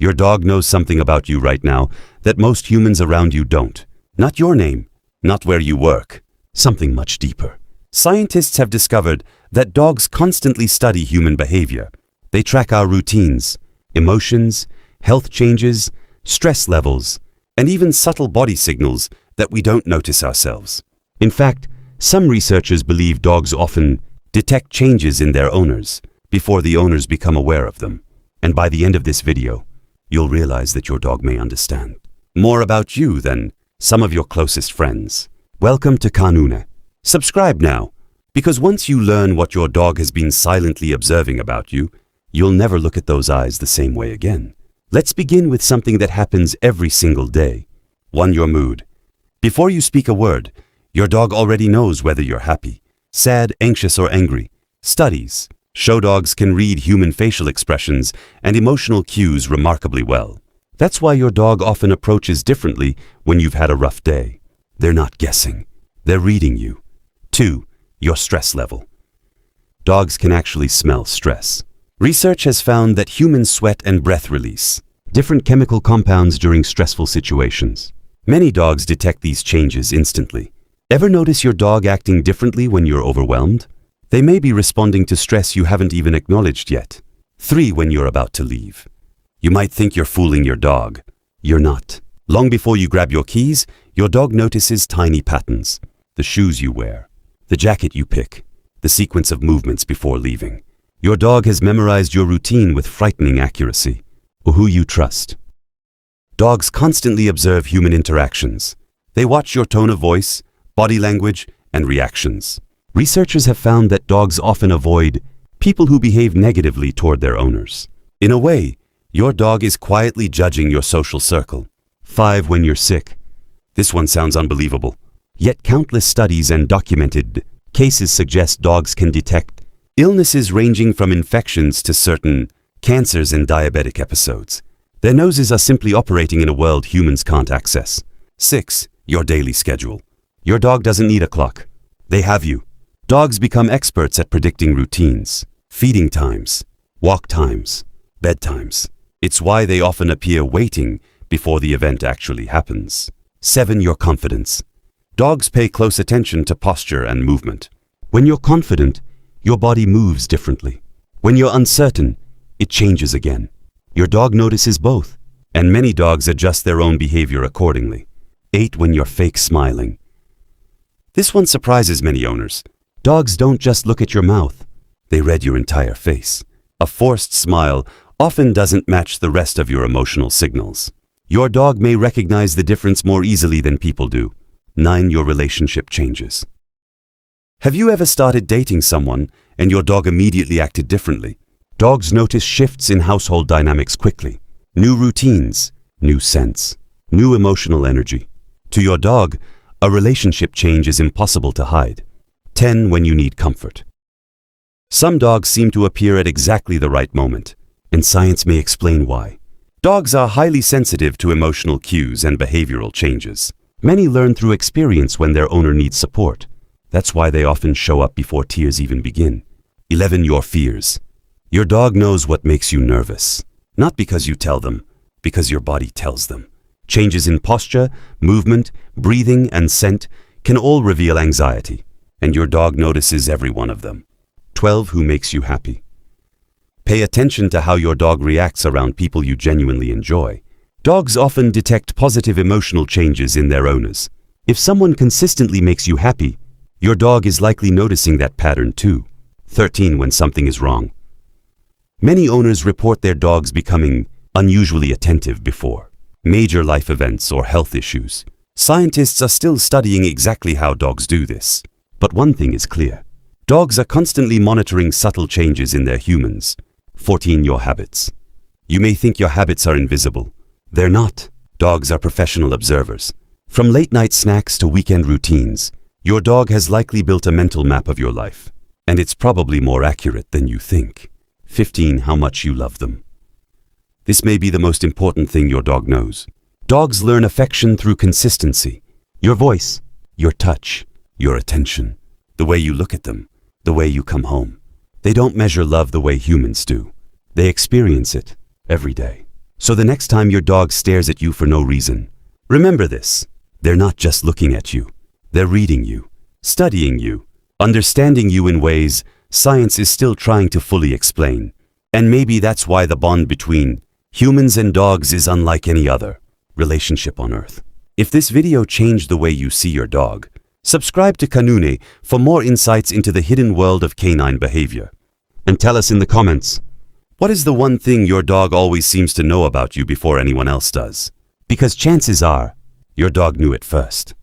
Your dog knows something about you right now that most humans around you don't. Not your name, not where you work, something much deeper. Scientists have discovered that dogs constantly study human behavior. They track our routines, emotions, health changes, stress levels, and even subtle body signals that we don't notice ourselves. In fact, some researchers believe dogs often detect changes in their owners before the owners become aware of them. And by the end of this video, you'll realize that your dog may understand more about you than some of your closest friends. Welcome to Kanune. Subscribe now, because once you learn what your dog has been silently observing about you, you'll never look at those eyes the same way again. Let's begin with something that happens every single day. 1. Your mood. Before you speak a word, your dog already knows whether you're happy, sad, anxious, or angry. Studies show dogs can read human facial expressions and emotional cues remarkably well. That's why your dog often approaches differently when you've had a rough day. They're not guessing. They're reading you. 2. Your stress level. Dogs can actually smell stress. Research has found that humans sweat and breath release different chemical compounds during stressful situations. Many dogs detect these changes instantly. Ever notice your dog acting differently when you're overwhelmed? They may be responding to stress you haven't even acknowledged yet. 3. When you're about to leave. You might think you're fooling your dog. You're not. Long before you grab your keys, your dog notices tiny patterns. The shoes you wear, the jacket you pick, the sequence of movements before leaving. Your dog has memorized your routine with frightening accuracy, or who you trust. Dogs constantly observe human interactions. They watch your tone of voice, body language, and reactions. Researchers have found that dogs often avoid people who behave negatively toward their owners. In a way, your dog is quietly judging your social circle. 5. When you're sick. This one sounds unbelievable. Yet countless studies and documented cases suggest dogs can detect illnesses ranging from infections to certain cancers and diabetic episodes. Their noses are simply operating in a world humans can't access. 6. Your daily schedule. Your dog doesn't need a clock. They have you. Dogs become experts at predicting routines, feeding times, walk times, bedtimes. It's why they often appear waiting before the event actually happens. 7. Your confidence. Dogs pay close attention to posture and movement. When you're confident, your body moves differently. When you're uncertain, it changes again. Your dog notices both, and many dogs adjust their own behavior accordingly. 8. When you're fake smiling. This one surprises many owners. Dogs don't just look at your mouth. They read your entire face. A forced smile often doesn't match the rest of your emotional signals. Your dog may recognize the difference more easily than people do. 9. Your relationship changes. Have you ever started dating someone and your dog immediately acted differently? Dogs notice shifts in household dynamics quickly. New routines, new scents, new emotional energy. To your dog, a relationship change is impossible to hide. 10. When you need comfort. Some dogs seem to appear at exactly the right moment, and science may explain why. Dogs are highly sensitive to emotional cues and behavioral changes. Many learn through experience when their owner needs support. That's why they often show up before tears even begin. 11. Your fears. Your dog knows what makes you nervous. Not because you tell them, because your body tells them. Changes in posture, movement, breathing, and scent can all reveal anxiety, and your dog notices every one of them. 12. Who makes you happy. Pay attention to how your dog reacts around people you genuinely enjoy. Dogs often detect positive emotional changes in their owners. If someone consistently makes you happy, your dog is likely noticing that pattern too. 13. When something is wrong. Many owners report their dogs becoming unusually attentive before major life events or health issues. Scientists are still studying exactly how dogs do this. But one thing is clear. Dogs are constantly monitoring subtle changes in their humans. 14. Your habits. You may think your habits are invisible. They're not. Dogs are professional observers. From late-night snacks to weekend routines, your dog has likely built a mental map of your life. And it's probably more accurate than you think. 15. How much you love them. This may be the most important thing your dog knows. Dogs learn affection through consistency. Your voice, your touch, your attention, the way you look at them, the way you come home. They don't measure love the way humans do. They experience it every day. So the next time your dog stares at you for no reason, remember this. They're not just looking at you. They're reading you, studying you, understanding you in ways science is still trying to fully explain. And maybe that's why the bond between humans and dogs is unlike any other relationship on Earth. If this video changed the way you see your dog, subscribe to Kanune for more insights into the hidden world of canine behavior. And tell us in the comments, what is the one thing your dog always seems to know about you before anyone else does? Because chances are, your dog knew it first.